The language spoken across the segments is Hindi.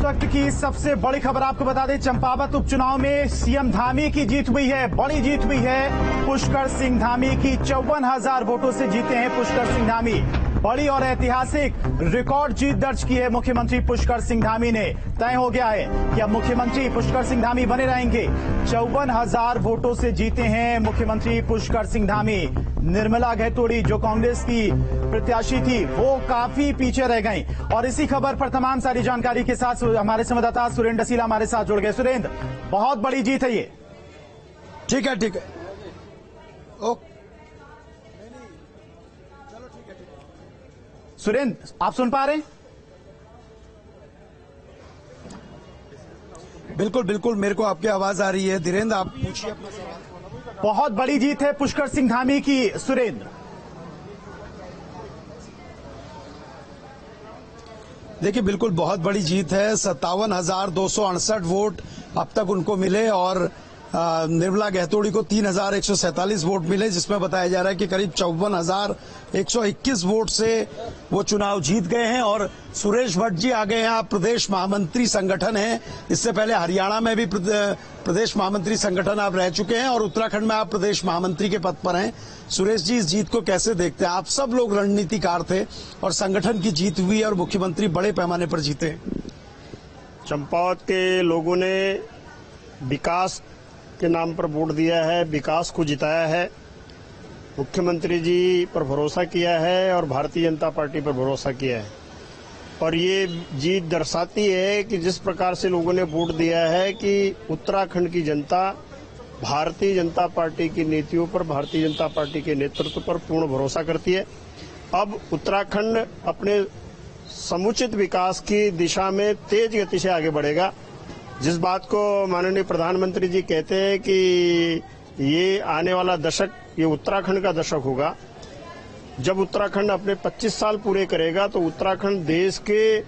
वक्त की सबसे बड़ी खबर आपको बता दें, चंपावत उपचुनाव में सीएम धामी की जीत हुई है, बड़ी जीत हुई है पुष्कर सिंह धामी की। 54,000 वोटों से जीते हैं पुष्कर सिंह धामी। बड़ी और ऐतिहासिक रिकॉर्ड जीत दर्ज की है मुख्यमंत्री पुष्कर सिंह धामी ने। तय हो गया है कि अब मुख्यमंत्री पुष्कर सिंह धामी बने रहेंगे। 54,000 वोटों से जीते हैं मुख्यमंत्री पुष्कर सिंह धामी। निर्मला घैतोड़ी जो कांग्रेस की प्रत्याशी थी वो काफी पीछे रह गई। और इसी खबर पर तमाम सारी जानकारी के साथ हमारे संवाददाता सुरेंद्र डसीला हमारे साथ जुड़ गए। सुरेंद्र, बहुत बड़ी जीत है ये। ठीक है ओके। सुरेंद्र, आप सुन पा रहे हैं? बिल्कुल मेरे को आपकी आवाज आ रही है। धीरेन्द्र, आप पूछिए अपना सवाल। बहुत बड़ी जीत है पुष्कर सिंह धामी की। सुरेंद्र, देखिए बिल्कुल बहुत बड़ी जीत है। 57,268 वोट अब तक उनको मिले और निर्मला घैतोड़ी को 3,147 वोट मिले, जिसमें बताया जा रहा है कि करीब 54,121 वोट से वो चुनाव जीत गए हैं। और सुरेश भट्ट जी आ गए हैं, आप प्रदेश महामंत्री संगठन हैं। इससे पहले हरियाणा में भी प्रदेश महामंत्री संगठन आप रह चुके हैं और उत्तराखंड में आप प्रदेश महामंत्री के पद पर हैं। सुरेश जी, इस जीत को कैसे देखते हैं? आप सब लोग रणनीतिकार थे और संगठन की जीत हुई और मुख्यमंत्री बड़े पैमाने पर जीते। चंपावत के लोगों ने विकास के नाम पर वोट दिया है, विकास को जिताया है, मुख्यमंत्री जी पर भरोसा किया है और भारतीय जनता पार्टी पर भरोसा किया है। और ये जीत दर्शाती है कि जिस प्रकार से लोगों ने वोट दिया है कि उत्तराखंड की जनता भारतीय जनता पार्टी की नीतियों पर, भारतीय जनता पार्टी के नेतृत्व पर पूर्ण भरोसा करती है। अब उत्तराखंड अपने समुचित विकास की दिशा में तेज गति से आगे बढ़ेगा। जिस बात को माननीय प्रधानमंत्री जी कहते हैं कि ये आने वाला दशक ये उत्तराखंड का दशक होगा। जब उत्तराखंड अपने 25 साल पूरे करेगा तो उत्तराखंड देश के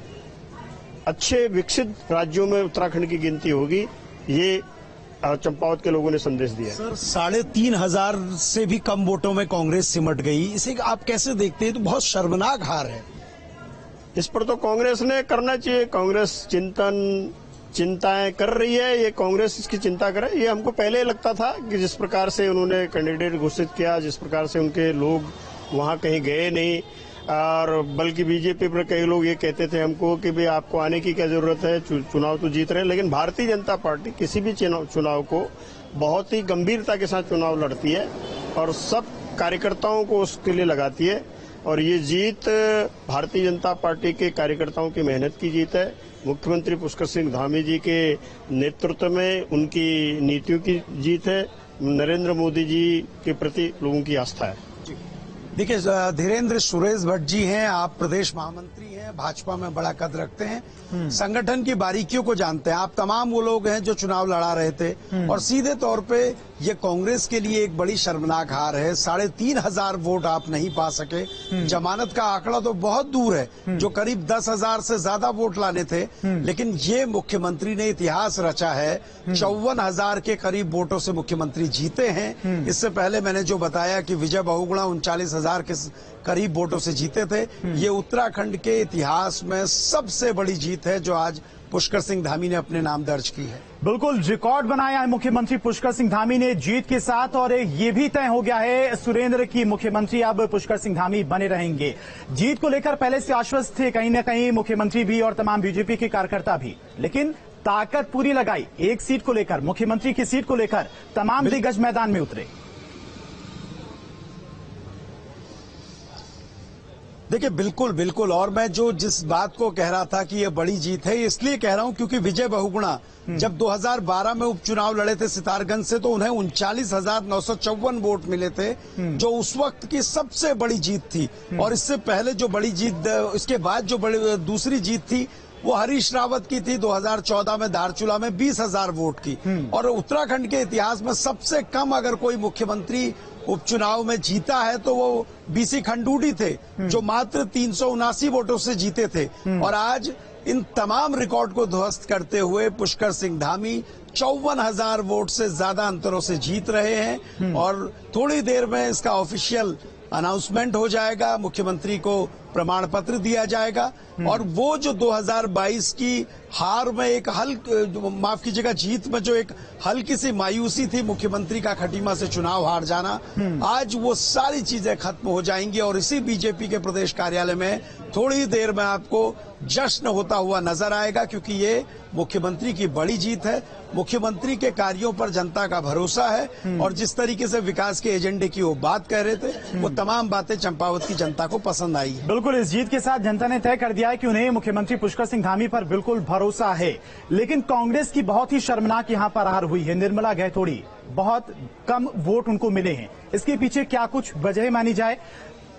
अच्छे विकसित राज्यों में उत्तराखंड की गिनती होगी। ये चंपावत के लोगों ने संदेश दिया। सर, 3,500 से भी कम वोटों में कांग्रेस सिमट गई, इसे आप कैसे देखते हैं? तो बहुत शर्मनाक हार है। इस पर तो कांग्रेस ने करना चाहिए। कांग्रेस चिंताएं कर रही है, ये कांग्रेस इसकी चिंता करे। ये हमको पहले लगता था कि जिस प्रकार से उन्होंने कैंडिडेट घोषित किया, जिस प्रकार से उनके लोग वहां कहीं गए नहीं, और बल्कि बीजेपी पर कई लोग ये कहते थे हमको कि भाई आपको आने की क्या जरूरत है, चुनाव तो जीत रहे हैं। लेकिन भारतीय जनता पार्टी किसी भी चुनाव को बहुत ही गंभीरता के साथ चुनाव लड़ती है और सब कार्यकर्ताओं को उसके लिए लगाती है। और ये जीत भारतीय जनता पार्टी के कार्यकर्ताओं की मेहनत की जीत है। मुख्यमंत्री पुष्कर सिंह धामी जी के नेतृत्व में उनकी नीतियों की जीत है। नरेंद्र मोदी जी के प्रति लोगों की आस्था है। देखिए धीरेन्द्र, सुरेश भट्ट जी हैं, आप प्रदेश महामंत्री हैं, भाजपा में बड़ा कद रखते हैं, संगठन की बारीकियों को जानते हैं। आप तमाम वो लोग हैं जो चुनाव लड़ा रहे थे और सीधे तौर पे ये कांग्रेस के लिए एक बड़ी शर्मनाक हार है। 3,500 वोट आप नहीं पा सके। जमानत का आंकड़ा तो बहुत दूर है, जो करीब 10,000 से ज्यादा वोट लाने थे, लेकिन ये मुख्यमंत्री ने इतिहास रचा है। 54,000 के करीब वोटों से मुख्यमंत्री जीते हैं। इससे पहले मैंने जो बताया कि विजय बहुगुणा 39,000 के करीब वोटों से जीते थे। ये उत्तराखंड के इतिहास में सबसे बड़ी जीत है जो आज पुष्कर सिंह धामी ने अपने नाम दर्ज की है। बिल्कुल रिकॉर्ड बनाया है मुख्यमंत्री पुष्कर सिंह धामी ने जीत के साथ। और ये भी तय हो गया है सुरेंद्र की मुख्यमंत्री अब पुष्कर सिंह धामी बने रहेंगे। जीत को लेकर पहले से आश्वस्त थे कहीं न कहीं मुख्यमंत्री भी और तमाम बीजेपी के कार्यकर्ता भी, लेकिन ताकत पूरी लगाई एक सीट को लेकर, मुख्यमंत्री की सीट को लेकर तमाम दिग्गज मैदान में उतरे। देखिए बिल्कुल, और मैं जिस बात को कह रहा था कि ये बड़ी जीत है, इसलिए कह रहा हूं क्योंकि विजय बहुगुणा जब 2012 में उपचुनाव लड़े थे सितारगंज से, तो उन्हें 39,954 वोट मिले थे, जो उस वक्त की सबसे बड़ी जीत थी। और इससे पहले जो बड़ी जीत, इसके बाद जो दूसरी जीत थी वो हरीश रावत की थी 2014 में धारचूला में 20,000 वोट की। और उत्तराखंड के इतिहास में सबसे कम अगर कोई मुख्यमंत्री उपचुनाव में जीता है तो वो बीसी खंडूड़ी थे, जो मात्र 379 वोटों से जीते थे। और आज इन तमाम रिकॉर्ड को ध्वस्त करते हुए पुष्कर सिंह धामी 54,000 वोट से ज्यादा अंतरों से जीत रहे हैं। और थोड़ी देर में इसका ऑफिशियल अनाउंसमेंट हो जाएगा, मुख्यमंत्री को प्रमाण पत्र दिया जाएगा और वो जो 2022 की हार में एक माफ कीजिएगा, जीत में जो एक हल्की सी मायूसी थी मुख्यमंत्री का खटीमा से चुनाव हार जाना, आज वो सारी चीजें खत्म हो जाएंगी और इसी बीजेपी के प्रदेश कार्यालय में थोड़ी देर में आपको जश्न होता हुआ नजर आएगा, क्योंकि ये मुख्यमंत्री की बड़ी जीत है। मुख्यमंत्री के कार्यों पर जनता का भरोसा है और जिस तरीके से विकास के एजेंडे की वो बात कह रहे थे, वो तमाम बातें चंपावत की जनता को पसंद आई है। बिल्कुल, इस जीत के साथ जनता ने तय कर दिया है कि उन्हें मुख्यमंत्री पुष्कर सिंह धामी पर बिल्कुल भरोसा है। लेकिन कांग्रेस की बहुत ही शर्मनाक यहां पर हार हुई है। निर्मला गैथोड़ी, बहुत कम वोट उनको मिले हैं। इसके पीछे क्या कुछ वजह मानी जाए?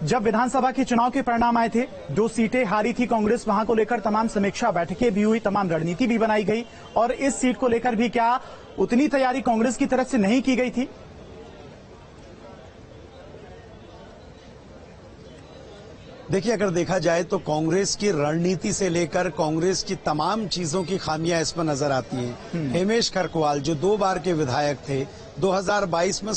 जब विधानसभा के चुनाव के परिणाम आए थे, जो सीटें हारी थी कांग्रेस, वहां को लेकर तमाम समीक्षा बैठकें भी हुई, तमाम रणनीति भी बनाई गई और इस सीट को लेकर भी क्या उतनी तैयारी कांग्रेस की तरफ से नहीं की गई थी? देखिए, अगर देखा जाए तो कांग्रेस की रणनीति से लेकर कांग्रेस की तमाम चीजों की खामियां इसमें नजर आती हैं। हेमेश खरकवाल जो 2 बार के विधायक थे, 2022 में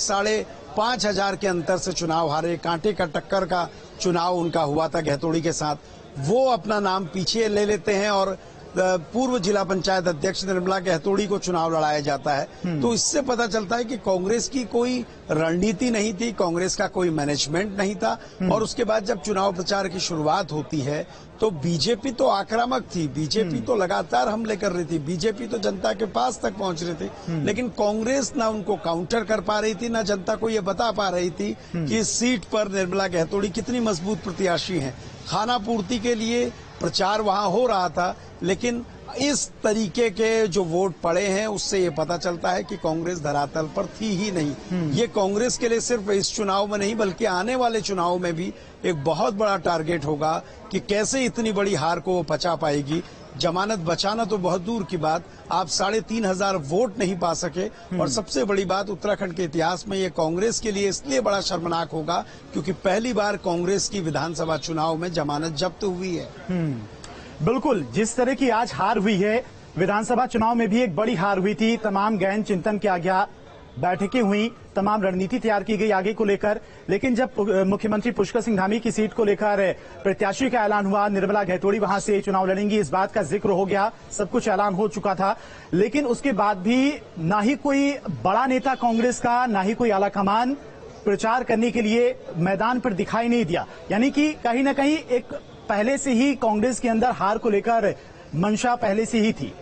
5,500 के अंतर से चुनाव हारे, कांटे का टक्कर का चुनाव उनका हुआ था गहतोड़ी के साथ, वो अपना नाम पीछे ले लेते हैं और पूर्व जिला पंचायत अध्यक्ष निर्मला गहतोड़ी को चुनाव लड़ाया जाता है। तो इससे पता चलता है कि कांग्रेस की कोई रणनीति नहीं थी, कांग्रेस का कोई मैनेजमेंट नहीं था। और उसके बाद जब चुनाव प्रचार की शुरुआत होती है तो बीजेपी तो आक्रामक थी, बीजेपी तो लगातार हमले कर रही थी, बीजेपी तो जनता के पास तक पहुंच रही थी, लेकिन कांग्रेस ना उनको काउंटर कर पा रही थी, ना जनता को ये बता पा रही थी कि इस सीट पर निर्मला गहतोड़ी कितनी मजबूत प्रत्याशी हैं। खाना पूर्ति के लिए प्रचार वहां हो रहा था, लेकिन इस तरीके के जो वोट पड़े हैं उससे ये पता चलता है कि कांग्रेस धरातल पर थी ही नहीं। ये कांग्रेस के लिए सिर्फ इस चुनाव में नहीं बल्कि आने वाले चुनाव में भी एक बहुत बड़ा टारगेट होगा कि कैसे इतनी बड़ी हार को वो पचा पाएगी। जमानत बचाना तो बहुत दूर की बात, आप 3,500 वोट नहीं पा सके। और सबसे बड़ी बात, उत्तराखंड के इतिहास में ये कांग्रेस के लिए इसलिए बड़ा शर्मनाक होगा क्योंकि पहली बार कांग्रेस की विधानसभा चुनाव में जमानत जब्त हुई है। बिल्कुल, जिस तरह की आज हार हुई है, विधानसभा चुनाव में भी एक बड़ी हार हुई थी। तमाम गहन चिंतन किया गया, बैठकें हुई, तमाम रणनीति तैयार की गई आगे को लेकर। लेकिन जब मुख्यमंत्री पुष्कर सिंह धामी की सीट को लेकर प्रत्याशी का ऐलान हुआ, निर्मला गैथोड़ी वहां से चुनाव लड़ेंगी, इस बात का जिक्र हो गया, सब कुछ ऐलान हो चुका था। लेकिन उसके बाद भी ना ही कोई बड़ा नेता कांग्रेस का, ना ही कोई आलाकमान प्रचार करने के लिए मैदान पर दिखाई नहीं दिया। यानी कि कहीं ना कहीं एक पहले से ही कांग्रेस के अंदर हार को लेकर मंशा पहले से ही थी।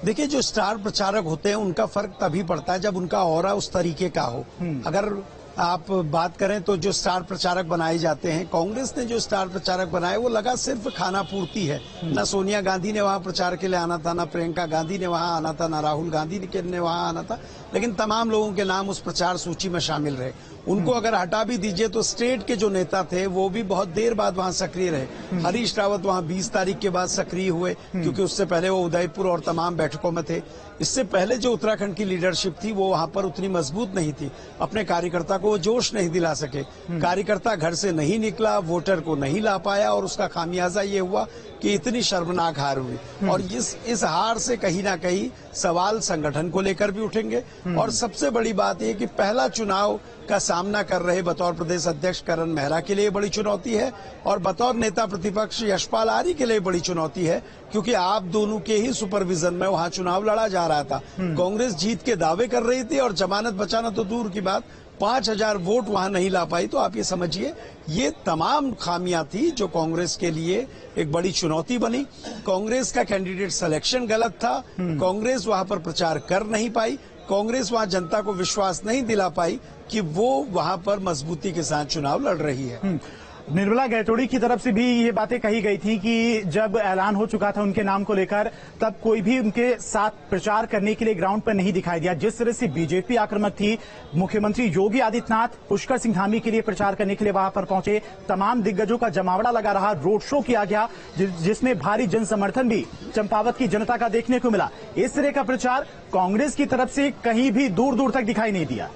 देखिए, जो स्टार प्रचारक होते हैं उनका फर्क तभी पड़ता है जब उनका ऑरा उस तरीके का हो। अगर आप बात करें तो जो स्टार प्रचारक बनाए जाते हैं, कांग्रेस ने जो स्टार प्रचारक बनाए वो लगा सिर्फ खाना पूर्ति है। न सोनिया गांधी ने वहां प्रचार के लिए आना था, न प्रियंका गांधी ने वहां आना था, न राहुल गांधी ने वहां आना था, लेकिन तमाम लोगों के नाम उस प्रचार सूची में शामिल रहे। उनको अगर हटा भी दीजिए तो स्टेट के जो नेता थे वो भी बहुत देर बाद वहां सक्रिय रहे। हरीश रावत वहां 20 तारीख के बाद सक्रिय हुए, क्योंकि उससे पहले वो उदयपुर और तमाम बैठकों में थे। इससे पहले जो उत्तराखंड की लीडरशिप थी वो वहां पर उतनी मजबूत नहीं थी, अपने कार्यकर्ता को वो जोश नहीं दिला सके। कार्यकर्ता घर से नहीं निकला, वोटर को नहीं ला पाया और उसका खामियाजा ये हुआ कि इतनी शर्मनाक हार हुई। और इस हार से कहीं ना कहीं सवाल संगठन को लेकर भी उठेंगे। और सबसे बड़ी बात यह कि पहला चुनाव का सामना कर रहे बतौर प्रदेश अध्यक्ष करण मेहरा के लिए बड़ी चुनौती है और बतौर नेता प्रतिपक्ष यशपाल आर्य के लिए बड़ी चुनौती है, क्योंकि आप दोनों के ही सुपरविजन में वहां चुनाव लड़ा जा रहा था। कांग्रेस जीत के दावे कर रही थी और जमानत बचाना तो दूर की बात, 5,000 वोट वहां नहीं ला पाई। तो आप ये समझिए, ये तमाम खामियां थी जो कांग्रेस के लिए एक बड़ी चुनौती बनी। कांग्रेस का कैंडिडेट सिलेक्शन गलत था, कांग्रेस वहां पर प्रचार कर नहीं पाई, कांग्रेस वहां जनता को विश्वास नहीं दिला पाई कि वो वहां पर मजबूती के साथ चुनाव लड़ रही है। निर्मला गैथोड़ी की तरफ से भी ये बातें कही गई थी कि जब ऐलान हो चुका था उनके नाम को लेकर, तब कोई भी उनके साथ प्रचार करने के लिए ग्राउंड पर नहीं दिखाई दिया। जिस तरह से बीजेपी आक्रामक थी, मुख्यमंत्री योगी आदित्यनाथ पुष्कर सिंह धामी के लिए प्रचार करने के लिए वहां पर पहुंचे, तमाम दिग्गजों का जमावड़ा लगा रहा, रोड शो किया गया जिसमें भारी जन समर्थन भी चंपावत की जनता का देखने को मिला। इस तरह का प्रचार कांग्रेस की तरफ से कहीं भी दूर दूर तक दिखाई नहीं दिया।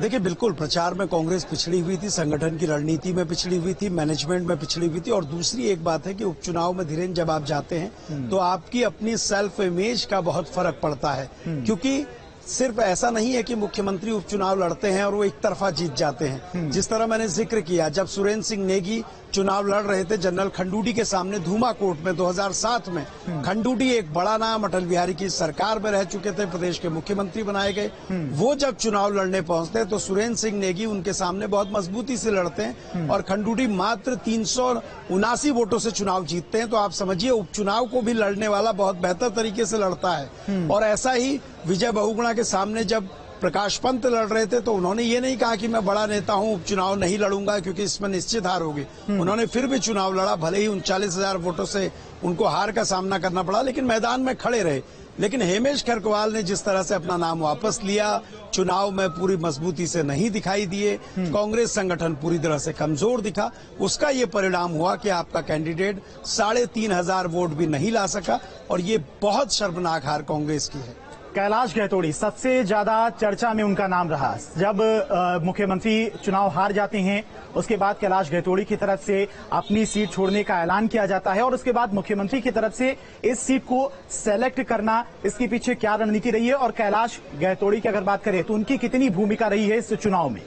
देखिए, बिल्कुल प्रचार में कांग्रेस पिछड़ी हुई थी, संगठन की रणनीति में पिछड़ी हुई थी, मैनेजमेंट में पिछड़ी हुई थी। और दूसरी एक बात है कि उपचुनाव में धीरेन्द्र जब आप जाते हैं तो आपकी अपनी सेल्फ इमेज का बहुत फर्क पड़ता है, क्योंकि सिर्फ ऐसा नहीं है कि मुख्यमंत्री उपचुनाव लड़ते हैं और वो एक तरफा जीत जाते हैं। जिस तरह मैंने जिक्र किया, जब सुरेंद्र सिंह नेगी चुनाव लड़ रहे थे जनरल खंडूडी के सामने धूमा कोर्ट में 2007 में, खंडूडी एक बड़ा नाम, अटल बिहारी की सरकार में रह चुके थे, प्रदेश के मुख्यमंत्री बनाए गए। वो जब चुनाव लड़ने पहुंचते तो सुरेंद्र सिंह नेगी उनके सामने बहुत मजबूती से लड़ते हैं और खंडूडी मात्र 379 वोटों से चुनाव जीतते हैं। तो आप समझिए उपचुनाव को भी लड़ने वाला बहुत बेहतर तरीके से लड़ता है। और ऐसा ही विजय बहुगुणा के सामने जब प्रकाश पंत लड़ रहे थे तो उन्होंने ये नहीं कहा कि मैं बड़ा नेता हूं, उपचुनाव नहीं लड़ूंगा क्योंकि इसमें निश्चित हार होगी। उन्होंने फिर भी चुनाव लड़ा, भले ही 39,000 वोटों से उनको हार का सामना करना पड़ा, लेकिन मैदान में खड़े रहे। लेकिन हेमेश खरकवाल ने जिस तरह से अपना नाम वापस लिया, चुनाव में पूरी मजबूती से नहीं दिखाई दिए, कांग्रेस संगठन पूरी तरह से कमजोर दिखा, उसका ये परिणाम हुआ कि आपका कैंडिडेट 3,500 वोट भी नहीं ला सका और ये बहुत शर्मनाक हार कांग्रेस की है। कैलाश गहतोड़ी सबसे ज्यादा चर्चा में उनका नाम रहा। जब मुख्यमंत्री चुनाव हार जाते हैं उसके बाद कैलाश गहतोड़ी की तरफ से अपनी सीट छोड़ने का ऐलान किया जाता है और उसके बाद मुख्यमंत्री की तरफ से इस सीट को सेलेक्ट करना, इसके पीछे क्या रणनीति रही है और कैलाश गहतोड़ी की अगर बात करें तो उनकी कितनी भूमिका रही है इस चुनाव में?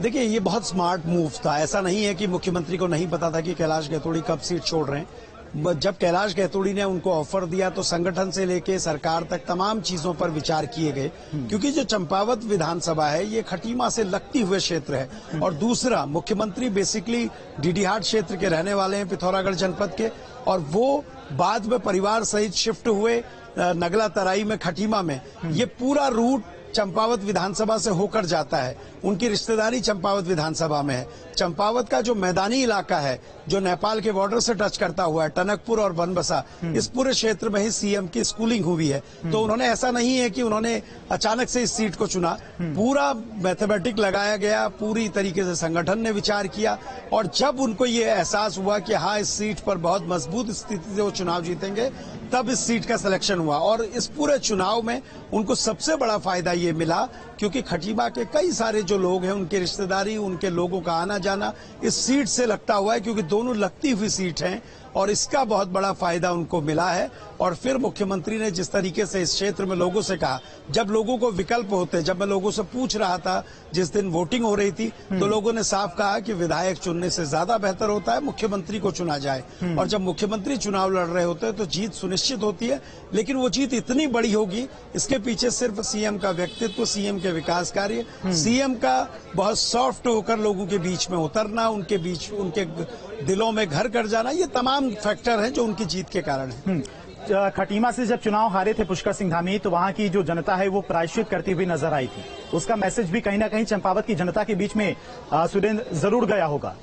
देखिए, ये बहुत स्मार्ट मूव था। ऐसा नहीं है कि मुख्यमंत्री को नहीं पता था कि कैलाश गहतोड़ी कब सीट छोड़ रहे हैं। जब कैलाश गहतोड़ी ने उनको ऑफर दिया तो संगठन से लेके सरकार तक तमाम चीजों पर विचार किए गए, क्योंकि जो चंपावत विधानसभा है ये खटीमा से लगती हुए क्षेत्र है। और दूसरा, मुख्यमंत्री बेसिकली डीडीहाट क्षेत्र के रहने वाले हैं, पिथौरागढ़ जनपद के, और वो बाद में परिवार सहित शिफ्ट हुए नगला तराई में, खटीमा में। ये पूरा रूट चंपावत विधानसभा से होकर जाता है, उनकी रिश्तेदारी चंपावत विधानसभा में है। चंपावत का जो मैदानी इलाका है जो नेपाल के बॉर्डर से टच करता हुआ है, टनकपुर और बनबसा, इस पूरे क्षेत्र में ही सीएम की स्कूलिंग हुई है। तो उन्होंने, ऐसा नहीं है कि उन्होंने अचानक से इस सीट को चुना, पूरा मैथमेटिक लगाया गया, पूरी तरीके से संगठन ने विचार किया और जब उनको ये एहसास हुआ कि हाँ इस सीट पर बहुत मजबूत स्थिति से वो चुनाव जीतेंगे, तब इस सीट का सिलेक्शन हुआ। और इस पूरे चुनाव में उनको सबसे बड़ा फायदा ये मिला क्योंकि खटीमा के कई सारे जो लोग हैं, उनकी रिश्तेदारी, उनके लोगों का आना जाना इस सीट से लगता हुआ है, क्योंकि दोनों लगती हुई सीट हैं और इसका बहुत बड़ा फायदा उनको मिला है। और फिर मुख्यमंत्री ने जिस तरीके से इस क्षेत्र में लोगों से कहा, जब लोगों को विकल्प होते, जब मैं लोगों से पूछ रहा था जिस दिन वोटिंग हो रही थी, तो लोगों ने साफ कहा कि विधायक चुनने से ज्यादा बेहतर होता है मुख्यमंत्री को चुना जाए। और जब मुख्यमंत्री चुनाव लड़ रहे होते हैं तो जीत सुनिश्चित होती है, लेकिन वो जीत इतनी बड़ी होगी, इसके पीछे सिर्फ सीएम का व्यक्तित्व, सीएम के विकास कार्य, सीएम का बहुत सॉफ्ट होकर लोगों के बीच में उतरना, उनके बीच, उनके दिलों में घर कर जाना, ये तमाम फैक्टर हैं जो उनकी जीत के कारण है। खटीमा से जब चुनाव हारे थे पुष्कर सिंह धामी, तो वहां की जो जनता है वो प्रायश्चित करती हुई नजर आई थी। उसका मैसेज भी कहीं ना कहीं चंपावत की जनता के बीच में सुरेंद्र जरूर गया होगा।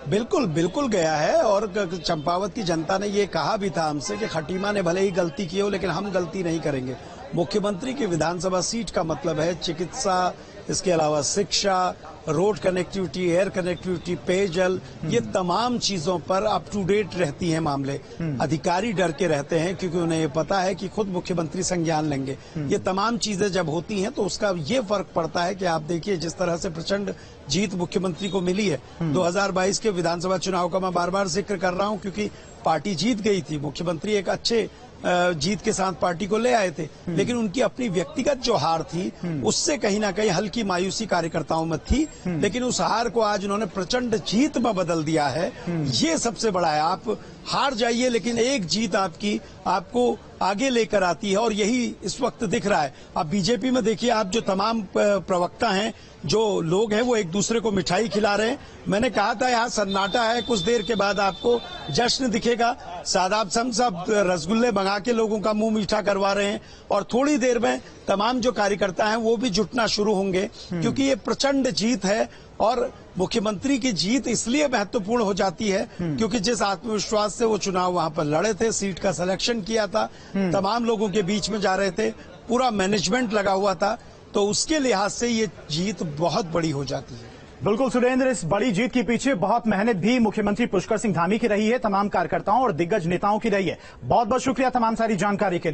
बिल्कुल बिल्कुल गया है और चंपावत की जनता ने ये कहा भी था हमसे कि खटीमा ने भले ही गलती की हो लेकिन हम गलती नहीं करेंगे। मुख्यमंत्री की विधानसभा सीट का मतलब है चिकित्सा, इसके अलावा शिक्षा, रोड कनेक्टिविटी, एयर कनेक्टिविटी, पेयजल, ये तमाम चीजों पर अप टू डेट रहती हैं मामले। अधिकारी डर के रहते हैं क्योंकि उन्हें ये पता है कि खुद मुख्यमंत्री संज्ञान लेंगे। ये तमाम चीजें जब होती हैं तो उसका ये फर्क पड़ता है कि आप देखिए जिस तरह से प्रचंड जीत मुख्यमंत्री को मिली है। 2022 के विधानसभा चुनाव का मैं बार बार जिक्र कर रहा हूं क्योंकि पार्टी जीत गई थी, मुख्यमंत्री एक अच्छे जीत के साथ पार्टी को ले आए थे, लेकिन उनकी अपनी व्यक्तिगत जो हार थी उससे कहीं ना कहीं हल्की मायूसी कार्यकर्ताओं में थी, लेकिन उस हार को आज उन्होंने प्रचंड जीत में बदल दिया है। ये सबसे बड़ा है। आप हार जाइए लेकिन एक जीत आपको आगे लेकर आती है और यही इस वक्त दिख रहा है। आप बीजेपी में देखिए, आप जो तमाम प्रवक्ता हैं, जो लोग हैं, वो एक दूसरे को मिठाई खिला रहे हैं। मैंने कहा था यहाँ सन्नाटा है, कुछ देर के बाद आपको जश्न दिखेगा। शादाब साहब रसगुल्ले मंगा के लोगों का मुंह मीठा करवा रहे हैं और थोड़ी देर में तमाम जो कार्यकर्ता हैं वो भी जुटना शुरू होंगे, क्योंकि ये प्रचंड जीत है। और मुख्यमंत्री की जीत इसलिए महत्वपूर्ण हो जाती है क्योंकि जिस आत्मविश्वास से वो चुनाव वहां पर लड़े थे, सीट का सिलेक्शन किया था, तमाम लोगों के बीच में जा रहे थे, पूरा मैनेजमेंट लगा हुआ था, तो उसके लिहाज से ये जीत बहुत बड़ी हो जाती है। बिल्कुल सुरेंद्र, इस बड़ी जीत के पीछे बहुत मेहनत भी मुख्यमंत्री पुष्कर सिंह धामी की रही है, तमाम कार्यकर्ताओं और दिग्गज नेताओं की रही है। बहुत बहुत शुक्रिया तमाम सारी जानकारी के लिए।